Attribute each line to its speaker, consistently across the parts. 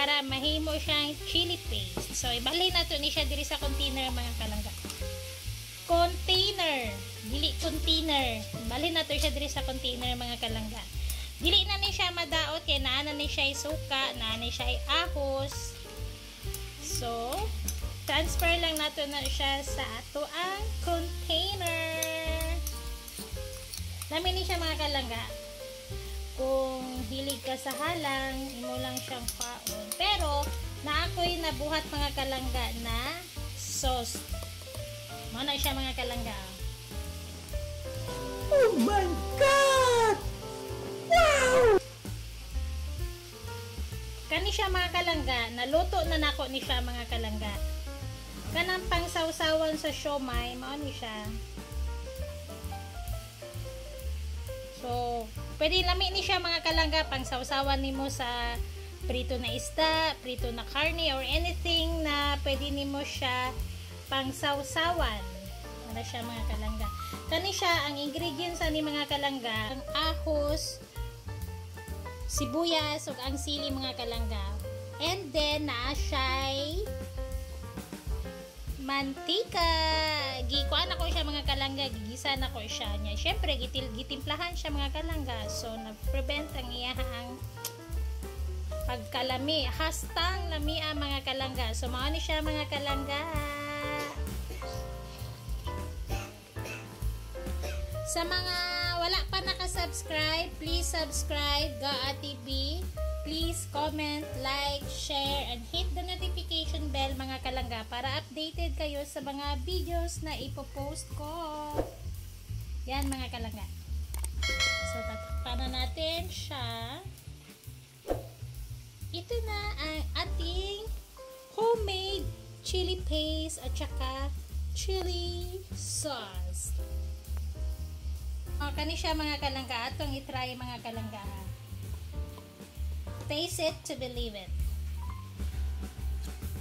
Speaker 1: para mahimo siyang chili paste. So ibalhin nato ni siya diri sa container mga kalangga. Container, dili container. Ibalhin nato siya diri sa container mga kalangga. Dili na ni siya madaot kay naa na ni siya suka, naa ni siya ahos. So transfer lang nato na siya sa ato ang container. Lami ni siya mga kalangga. Kung hilig ka sa halang, imo lang siyang kaon. Pero, naakoy nabuhat mga kalangga na sauce. Mana siya mga kalangga.
Speaker 2: Oh my God! Wow!
Speaker 1: Kani siya mga kalangga, naluto na nako ni siya mga kalangga. Kanang pang sausawan sa siomai, mao ni siya. So, pwede lami ni siya mga kalangga pang sausawan nimo sa prito na isda, prito na karne or anything na pwede nimo siya pang sausawan. Ano siya mga kalangga. Kani siya ang ingredients ani mga kalangga, ang ahos, sibuyas ug ang sili mga kalangga. And then naa siya'y mantika. Gikuan ako siya mga kalangga, gigisa na ko siya niya. Syempre gitimplahan siya mga kalangga. So nag-prevent ang iyahang pagkalami. Hastang lamia mga kalangga. So mao ni siya mga kalangga. Sa mga wala pa naka-subscribe, please subscribe Gaa TV. Please comment, like, share, and hit the notification bell mga kalangga para updated kayo sa mga videos na ipopost ko. Yan mga kalangga. So, tatakpan na natin siya. Ito na ang ating homemade chili paste at saka chili sauce. O, kani siya mga kalangga. Atong itry mga kalangga. Taste it to believe it.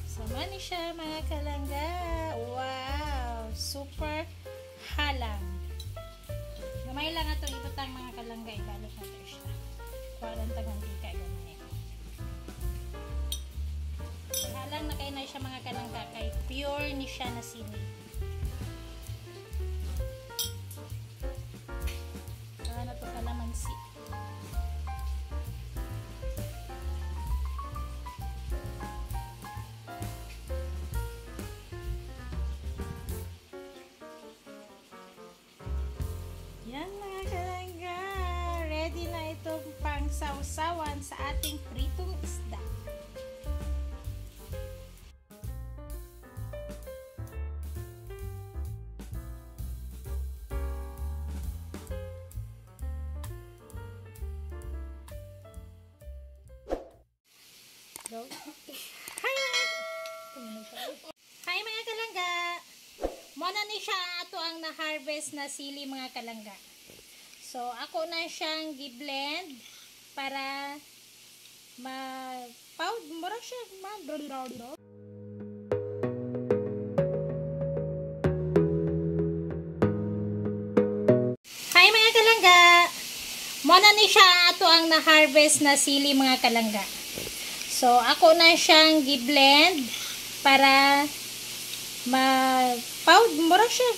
Speaker 1: So, mani siya mga kalangga. Wow! Super halang. Gamay lang itong ibutang mga kalangga. Ibalik natin siya. Kuha lang tagang tika. Gamay. Halang na kayo na siya mga kalangga. Kay pure ni siya na sili. Ano to kalamansi. Yan mga kalangga, ready na itong pang sausawan sa ating pritong isda. Hi mga kalangga! Muna ni siya ato ang na-harvest na sili mga kalangga. So, ako na siyang gi-blend para mura siya Hi mga kalangga! Muna ni siya ato ang na-harvest na sili mga kalangga. So, ako na siyang gi-blend para mura siya